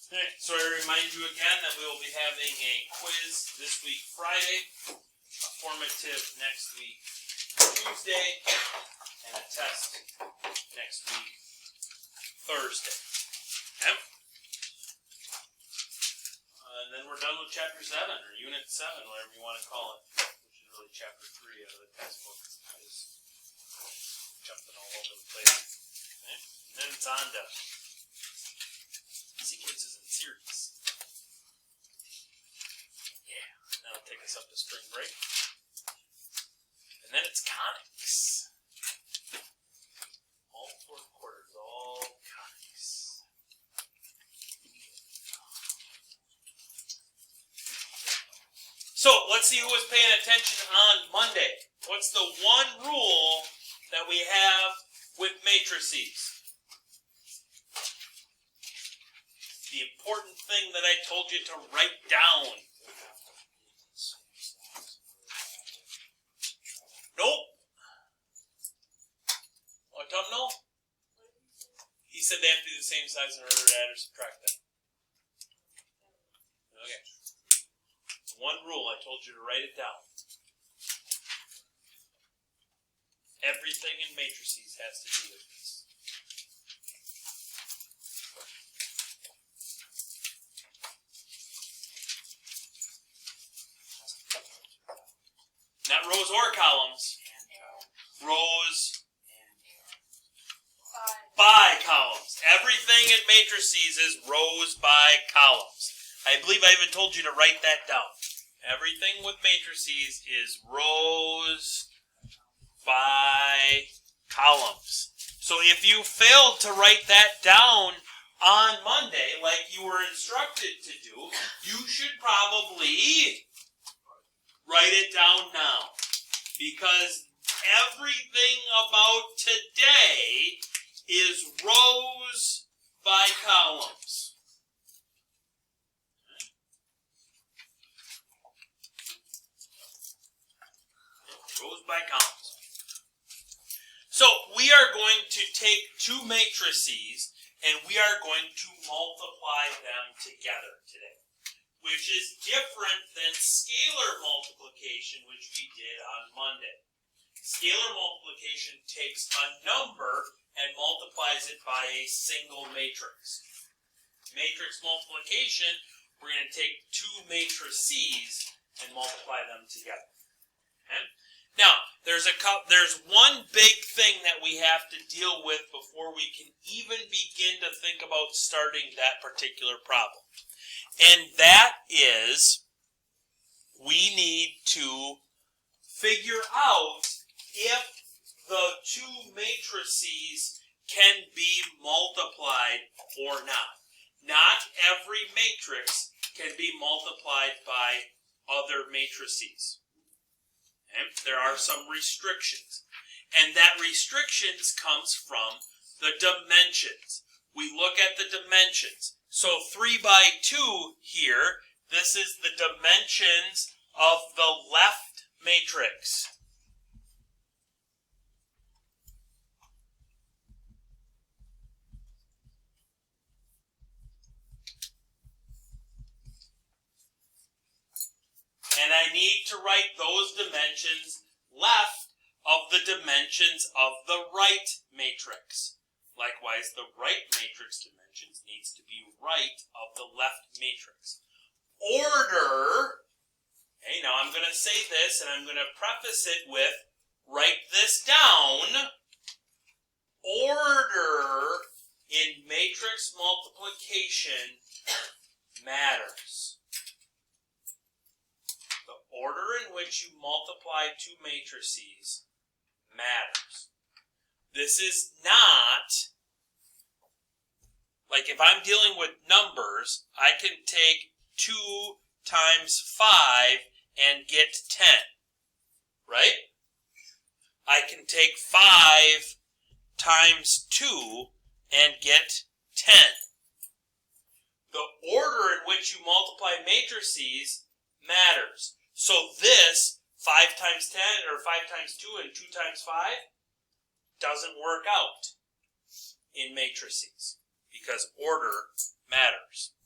Alright, so I remind you again that we will be having a quiz this week Friday, a formative next week Tuesday, and a test next week Thursday. Okay? And then we're done with Chapter 7, or Unit 7, whatever you want to call it, which is really Chapter 3 out of the textbook. I was jumping all over the place. Okay? And then it's on to sequences and series. Yeah, that'll take us up to spring break. And then it's conics. All four quarters, all conics. So, let's see who was paying attention on Monday. What's the one rule that we have with matrices? The important thing that I told you to write down. Nope. What, Tom, no? He said they have to be the same size in order to add or subtract them. Okay. One rule, I told you to write it down. Everything in matrices has to do with this. Not rows or columns. Rows by columns. Everything in matrices is rows by columns. I believe I even told you to write that down. Everything with matrices is rows by columns. So if you failed to write that down on Monday, like you were instructed to do, you should probably write it down now, because everything about today is rows by columns. Rows by columns. So we are going to take two matrices and we are going to multiply them together today, which is different than scalar multiplication, which we did on Monday. Scalar multiplication takes a number and multiplies it by a single matrix. Matrix multiplication, we're going to take two matrices and multiply them together. Okay? Now, there's one big thing that we have to deal with before we can even begin to think about starting that particular problem. And that is, we need to figure out if the two matrices can be multiplied or not. Not every matrix can be multiplied by other matrices. Okay? There are some restrictions. And that restrictions comes from the dimensions. We look at the dimensions. So 3 by 2 here, this is the dimensions of the left matrix. And I need to write those dimensions left of the dimensions of the right matrix. Likewise, the right matrix dimensions needs to be right of the left matrix. Order, okay, now I'm going to say this and I'm going to preface it with, write this down. Order in matrix multiplication matters. The order in which you multiply two matrices matters. This is not, like if I'm dealing with numbers, I can take 2 times 5 and get 10, right? I can take 5 times 2 and get 10. The order in which you multiply matrices matters. So this 5 times 10 or 5 times 2 and 2 times 5 doesn't work out in matrices because order matters.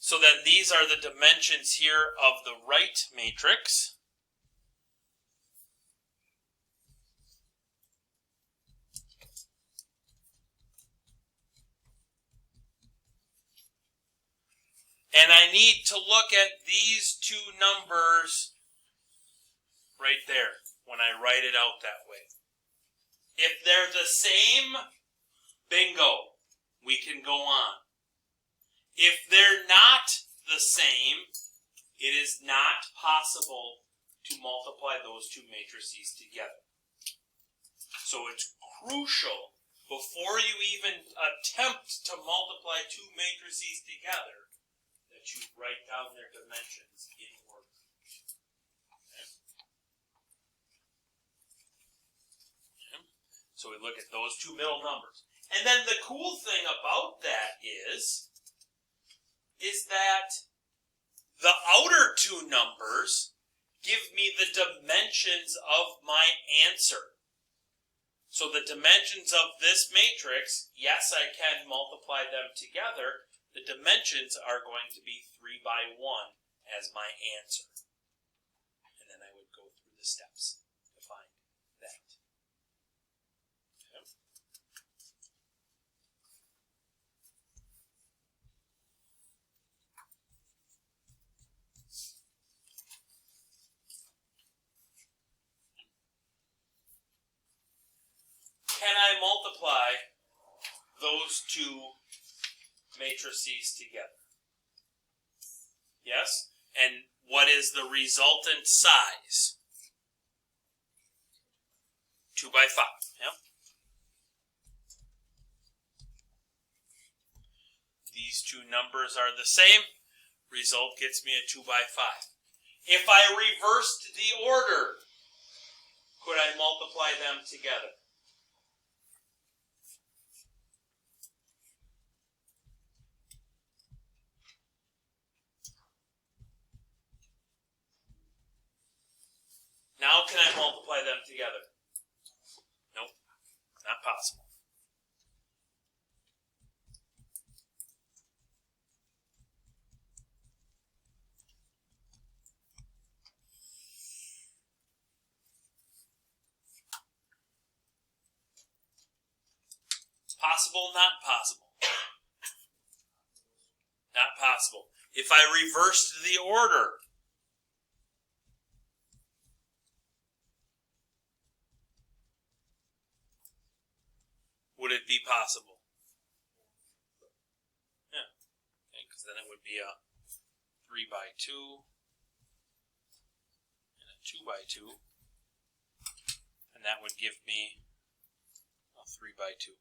So then these are the dimensions here of the right matrix. And I need to look at these two numbers right there when I write it out that way. If they're the same, bingo, we can go on. If they're not the same, it is not possible to multiply those two matrices together. So it's crucial, before you even attempt to multiply two matrices together, that you write down their dimensions in order. Okay. Okay. So we look at those two middle numbers. And then the cool thing about that is that the outer two numbers give me the dimensions of my answer. So the dimensions of this matrix, yes, I can multiply them together. The dimensions are going to be 3 by 1 as my answer. And then I would go through the steps to find that. Okay. Can I multiply those two matrices together? Yes? And what is the resultant size? 2 by 5. Yep. These two numbers are the same. Result gets me a 2 by 5. If I reversed the order, could I multiply them together? Now can I multiply them together? Nope, not possible. Possible, not possible. Not possible. If I reversed the order, would it be possible? Yeah. Okay, because then it would be a 3 by 2 and a 2 by 2. And that would give me a 3 by 2.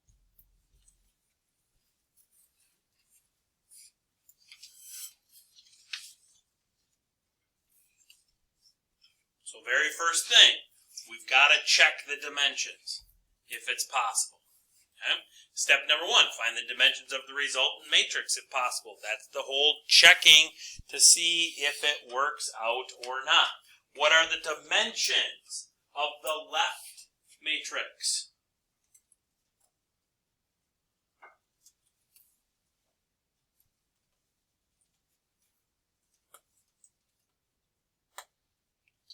So very first thing, we've got to check the dimensions if it's possible. Okay? Step number 1, find the dimensions of the resultant matrix if possible. That's the whole checking to see if it works out or not. What are the dimensions of the left matrix?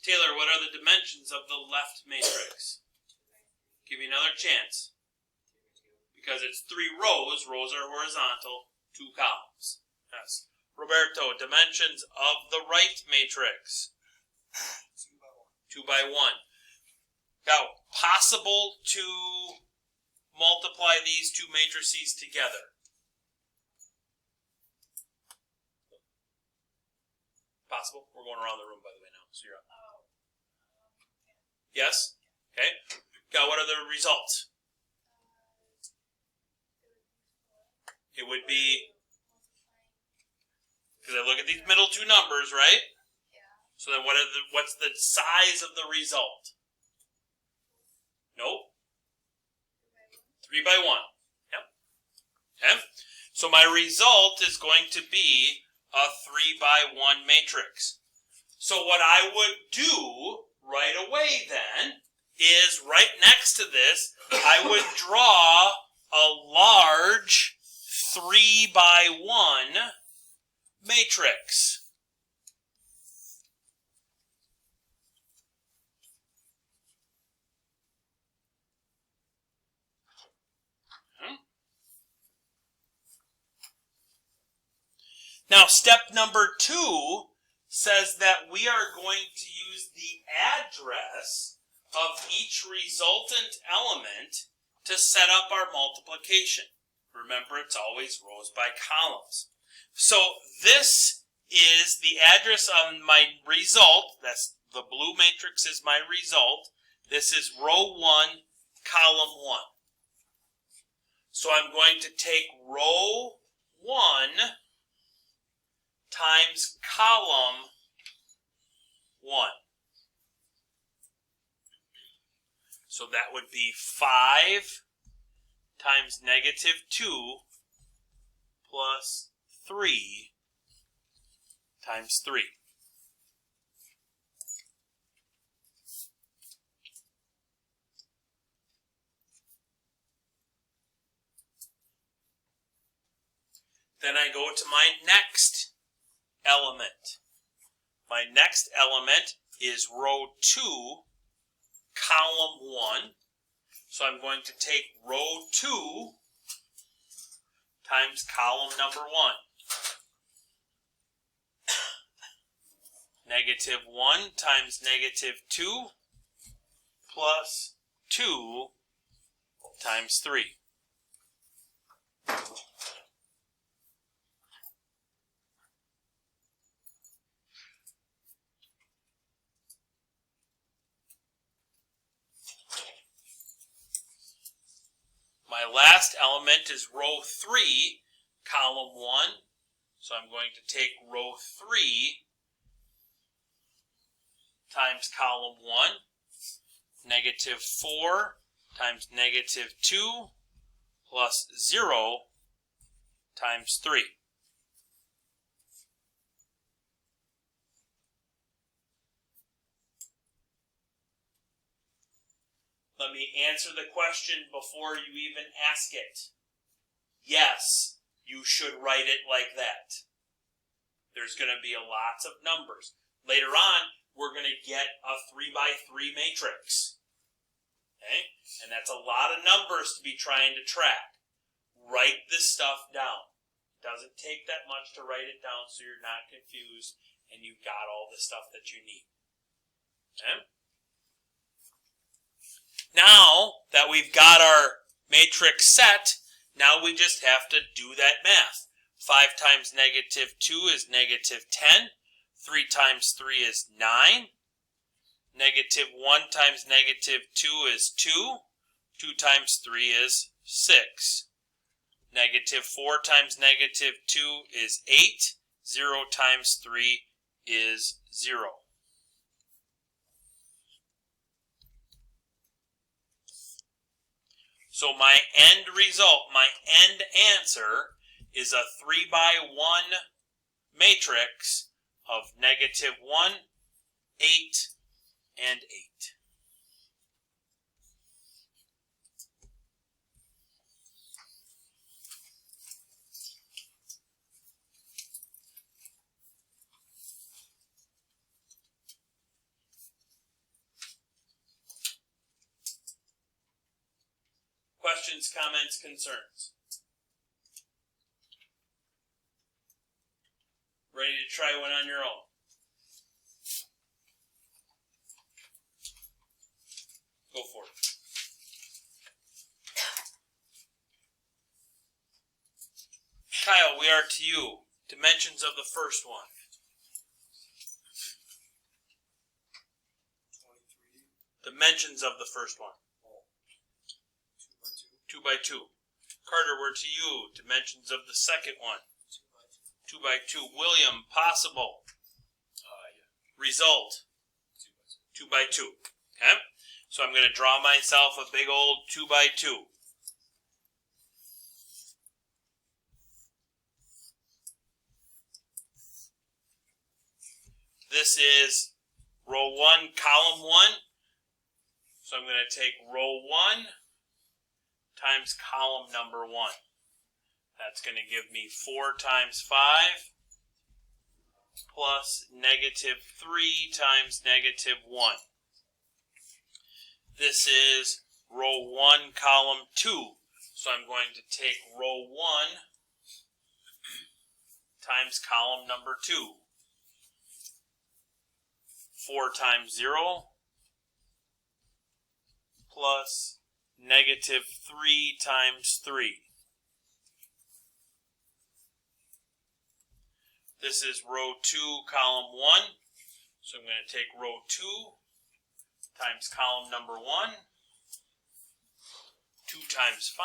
Taylor, what are the dimensions of the left matrix? Give me another chance. Because it's 3 rows. Rows are horizontal. 2 columns. Yes. Roberto, dimensions of the right matrix. 2 by 1. Now, possible to multiply these two matrices together. Possible? We're going around the room, by the way, now. So you're up. Yes? Okay. Now, what are the results? It would be, because I look at these middle two numbers, right? Yeah. So then what's the size of the result? Nope. 3 by 1. Yep. Okay. So my result is going to be a 3 by 1 matrix. So what I would do right away then is right next to this, I would draw a large 3 by 1 matrix. Now, step number 2 says that we are going to use the address of each resultant element to set up our multiplication. Remember, it's always rows by columns. So this is the address of my result. That's the blue matrix is my result. This is row 1, column 1. So I'm going to take row 1 times column 1. So that would be 5 times negative 2 plus 3 times 3. Then I go to my next element. My next element is row 2, column 1. So I'm going to take row 2 times column number 1. Negative 1 times negative 2 plus 2 times 3. My last element is row 3, column 1. So I'm going to take row 3 times column 1. Negative 4 times negative 2 plus 0 times 3. Let me answer the question before you even ask it. Yes, you should write it like that. There's going to be lots of numbers. Later on, we're going to get a 3x3 matrix. Okay? And that's a lot of numbers to be trying to track. Write this stuff down. It doesn't take that much to write it down so you're not confused and you've got all the stuff that you need. Okay? Now that we've got our matrix set, now we just have to do that math. 5 times negative 2 is negative 10. 3 times 3 is 9. Negative 1 times negative 2 is 2. 2 times 3 is 6. Negative 4 times negative 2 is 8. 0 times 3 is 0. So my end result, my end answer is a 3x1 matrix of negative 1, 8, and 8. Questions, comments, concerns? Ready to try one on your own? Go for it. Kyle, we are to you. Dimensions of the first one. 23. Dimensions of the first one. 2 by 2. Carter, we're to you. Dimensions of the second one. 2 by 2. William, possible. Result. 2 by 2. Okay? So I'm going to draw myself a big old 2 by 2. This is row 1, column 1. So I'm going to take row 1 times column number 1. That's going to give me 4 times 5 plus negative 3 times negative 1. This is row 1, column 2. So I'm going to take row 1 times column number 2. 4 times 0 plus negative 3 times 3. This is row 2, column 1. So I'm going to take row 2 times column number 1. 2 times 5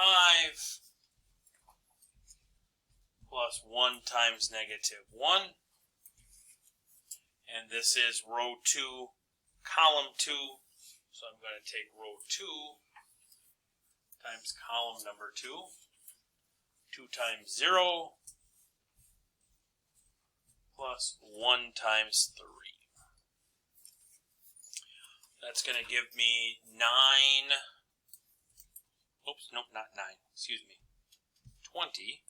plus 1 times negative 1. And this is row 2, column 2. So I'm going to take row 2 times column number 2. 2 times 0 plus 1 times 3. That's going to give me 9. Oops, nope, not 9. Excuse me. 20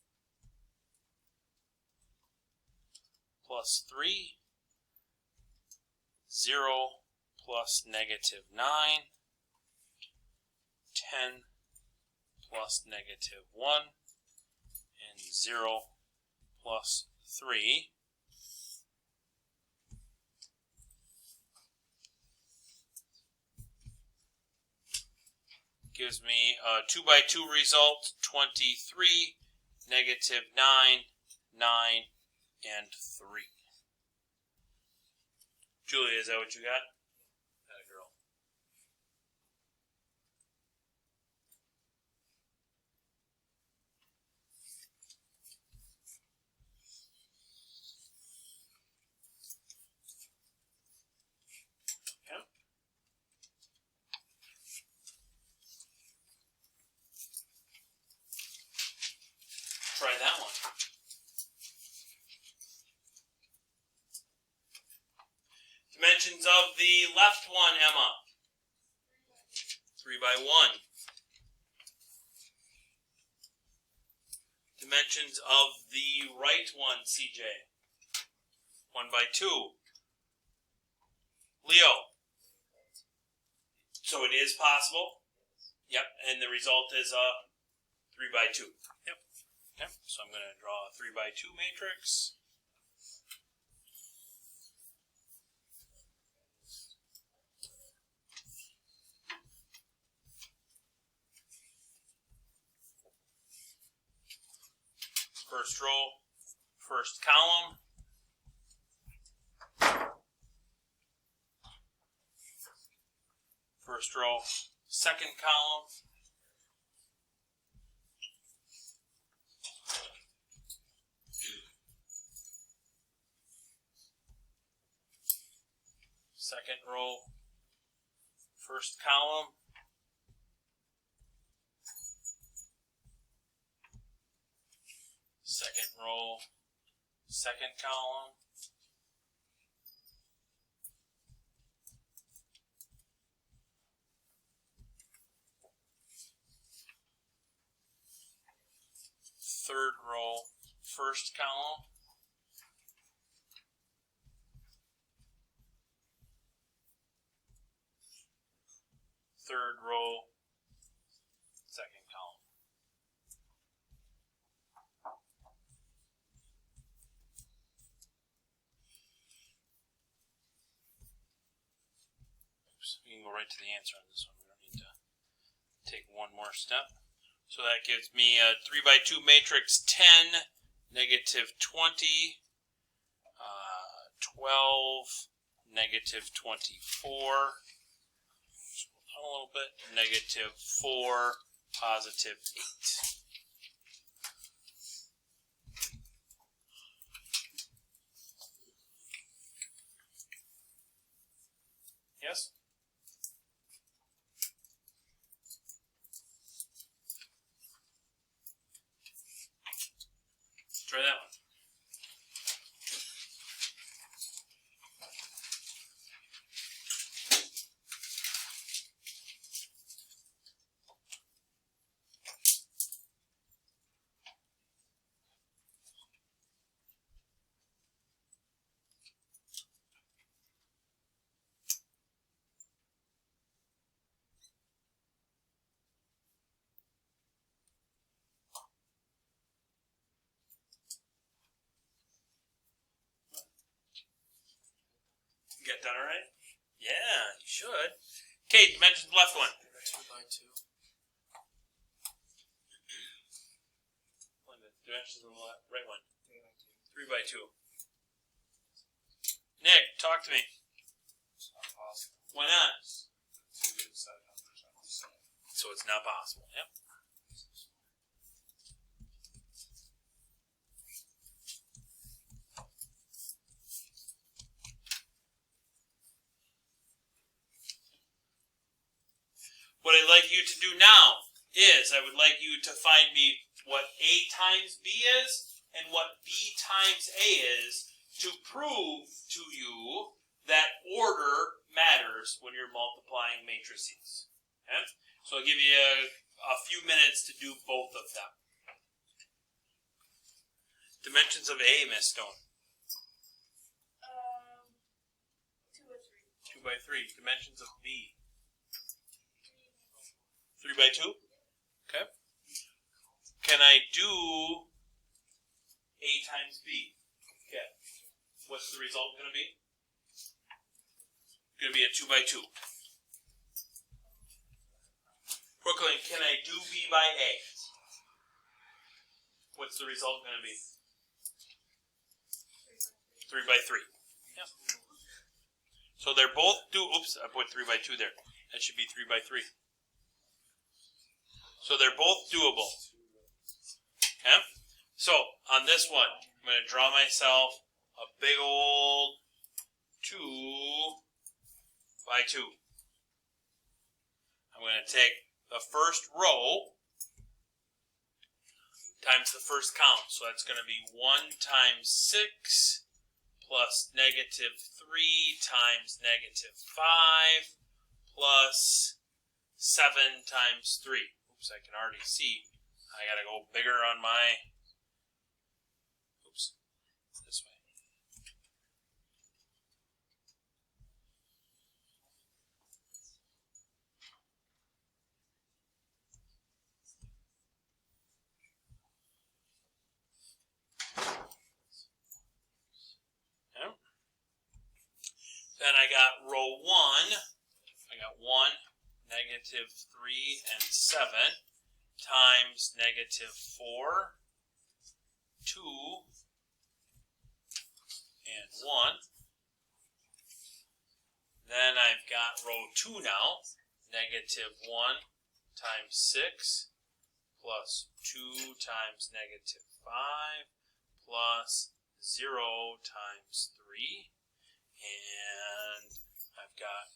plus 3. 0 plus negative 9. 10 plus negative 1. And 0 plus 3. Gives me a 2 by 2 result, 23, negative 9, 9, and 3. Julia, is that what you got? That girl. Okay. Try that one. Dimensions of the left one, Emma. 3 by 1. Dimensions of the right one, CJ. 1 by 2. Leo. So it is possible? Yep, and the result is 3 by 2. Yep. Okay, so I'm going to draw a 3 by 2 matrix. First row, first column. First row, second column. Second row, first column. Second row, second column. Third row, first column. Third row, second column. Oops, we can go right to the answer on this one. We don't need to take one more step. So that gives me a 3 by 2 matrix, 10, negative 20, 12, negative 24. A little bit, negative 4, positive 8. Yes? Try that one. that done already? Yeah, you should. Okay, dimensions left one. 2 by 2. Dimensions on the right one. 3 by 2. Nick, talk to me. It's not possible. Why not? 2 inside numbers on the side. So it's not possible. Yep. What I'd like you to do now is I would like you to find me what A times B is and what B times A is to prove to you that order matters when you're multiplying matrices. Okay? So I'll give you a few minutes to do both of them. Dimensions of A, Miss Stone. 2 by 3. 2 by 3. Dimensions of B. 3 by 2? Okay. Can I do A times B? Okay. What's the result going to be? Going to be a 2 by 2. Brooklyn, can I do B by A? What's the result going to be? 3 by 3. Yep. So they're both oops, I put 3 by 2 there. That should be 3 by 3. So they're both doable. Okay? So, on this one, I'm going to draw myself a big old 2 by 2. I'm going to take the first row times the first column. So that's going to be 1 times 6 plus negative 3 times negative 5 plus 7 times 3. Oops, I can already see. I gotta go bigger on my. Oops, this way. Okay. Then I got row 1. I got 1. Negative 3 and 7 times negative 4, 2, and 1. Then I've got row 2 now. Negative 1 times 6 plus 2 times negative 5 plus 0 times 3. And I've got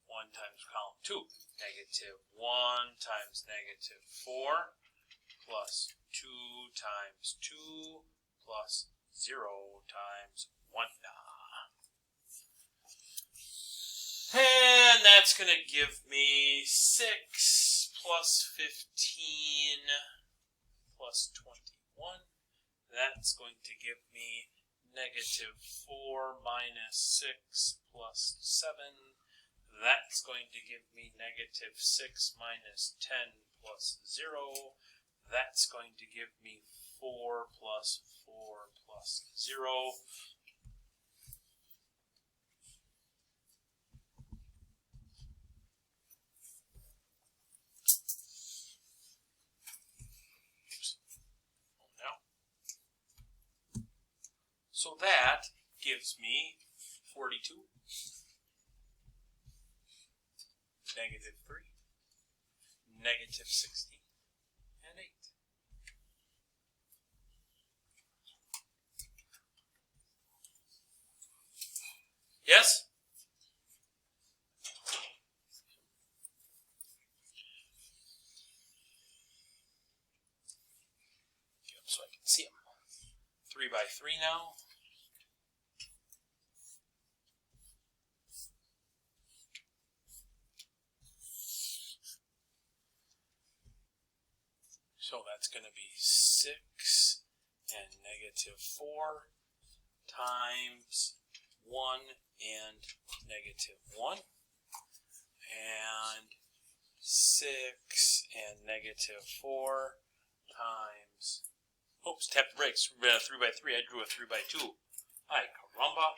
1 times column 2. Negative 1 times negative 4 plus 2 times 2 plus 0 times 1. And that's going to give me 6 plus 15 plus 21. That's going to give me negative 4 minus 6 plus 7. That's going to give me negative 6 minus 10 plus 0. That's going to give me 4 plus 4 plus 0. Oops. Oh, no. So that gives me 42. Negative 3, negative 16, and 8. Yes? Get them so I can see them. 3 by 3 now. So that's going to be 6 and negative 4 times 1 and negative 1. And 6 and negative 4 times, oops, tap the brakes. 3 by 3, I drew a 3 by 2. Ay, caramba.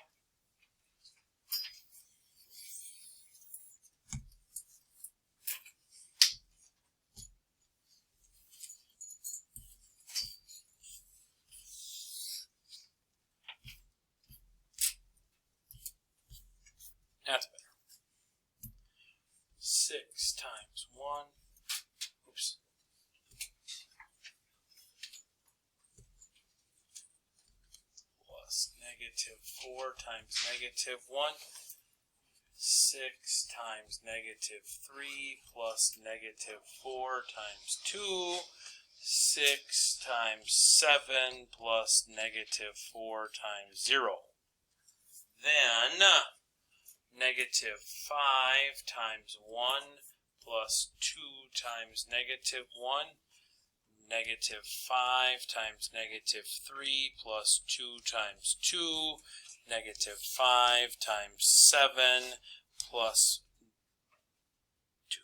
negative 4 times negative 1. 6 times negative 3 plus negative 4 times 2. 6 times 7 plus negative 4 times 0. Then, negative 5 times 1 plus 2 times negative 1. Negative 5 times negative 3 plus 2 times 2. Negative 5 times 7 plus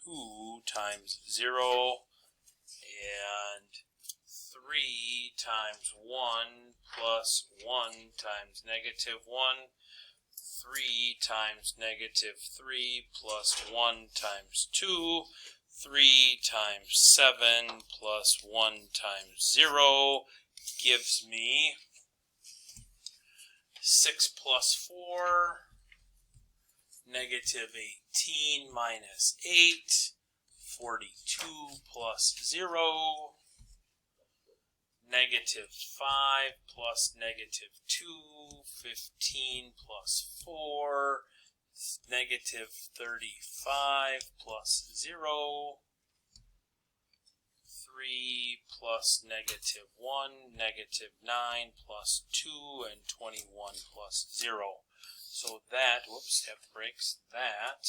2 times 0. And 3 times 1 plus 1 times negative 1. 3 times negative 3 plus 1 times 2. 3 times 7 plus 1 times 0 gives me 6 plus 4, negative 18 minus 8, 42 plus 0, negative 5 plus negative 2, 15 plus 4, negative 35 plus 0, 3 plus negative 1, negative 9 plus 2, and 21 plus 0. So that, whoops, F breaks, that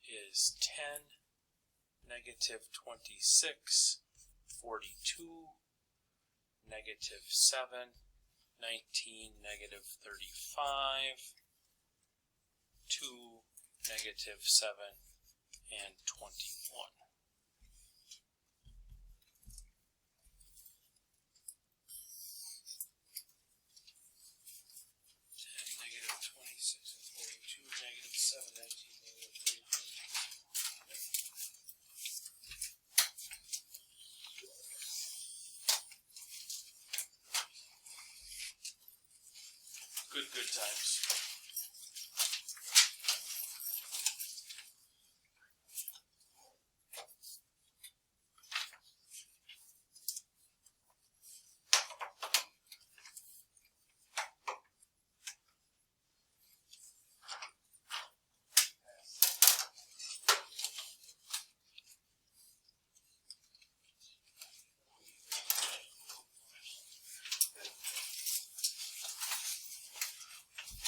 is 10, negative 26, 42, negative 7, 19, negative 35, 2, negative 7, and 21. Negative 26 and 42, negative 7, 19, negative 35. Good times.